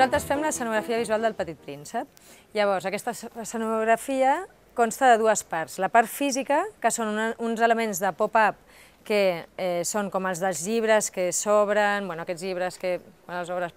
Nosaltres fem l'escenografia visual del Petit Príncep. Llavors, aquesta escenografia consta de dues parts. La part física, que són uns elements de pop-up que són com els dels llibres que s'obren, aquests llibres que quan els obres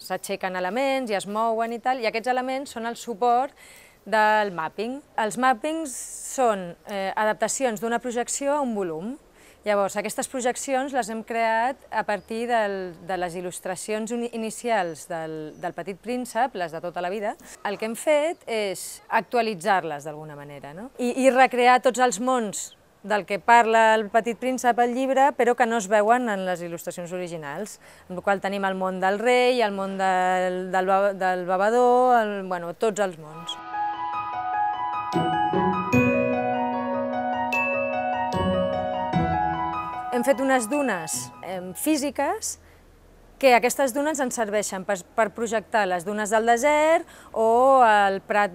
s'aixequen elements i es mouen i tal, i aquests elements són el suport del mapping. Els mappings són adaptacions d'una projecció a un volum. Llavors, aquestes projeccions les hem creat a partir de les il·lustracions inicials del Petit Príncep, les de tota la vida. El que hem fet és actualitzar-les d'alguna manera, no? I recrear tots els mons del que parla el Petit Príncep al llibre, però que no es veuen en les il·lustracions originals, en el qual tenim el món del rei, el món del bevedor, tots els mons. Hem fet unes dunes físiques, que aquestes dunes ens serveixen per projectar les dunes del desert o el prat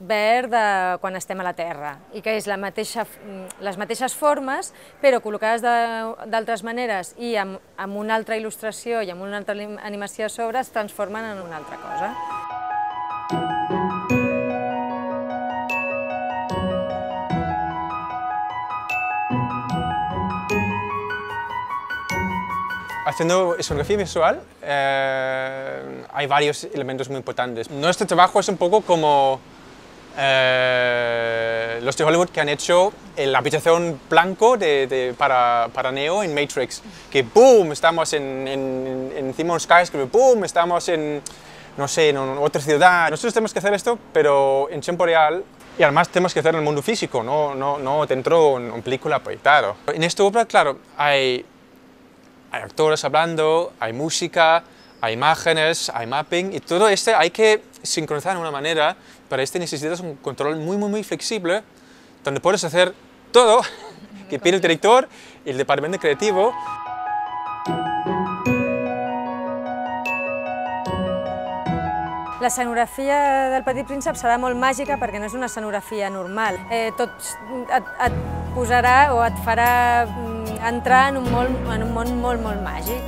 verd quan estem a la Terra, i que és les mateixes formes, però col·locades d'altres maneres i amb una altra il·lustració i amb una altra animació a sobre es transformen en una altra cosa. Haciendo escenografía visual hay varios elementos muy importantes. Nuestro trabajo es un poco como los de Hollywood que han hecho la habitación blanco para Neo en Matrix, que ¡boom! Estamos encima de un skyscraper, ¡boom! Estamos en, no sé, en otra ciudad. Nosotros tenemos que hacer esto, pero en tiempo real, y además tenemos que hacerlo en el mundo físico, no dentro de una película proyectada. En esta obra, claro, hay actores hablando, hay música, hay imágenes, hay mapping, y todo esto hay que sincronizar de una manera. Para esto necesitas un control muy flexible, donde puedes hacer todo que pide el director y el departamento creativo. L'escenografia del Petit Príncep serà molt màgica perquè no és una escenografia normal. Tot et posarà o et farà entrar en un món molt màgic.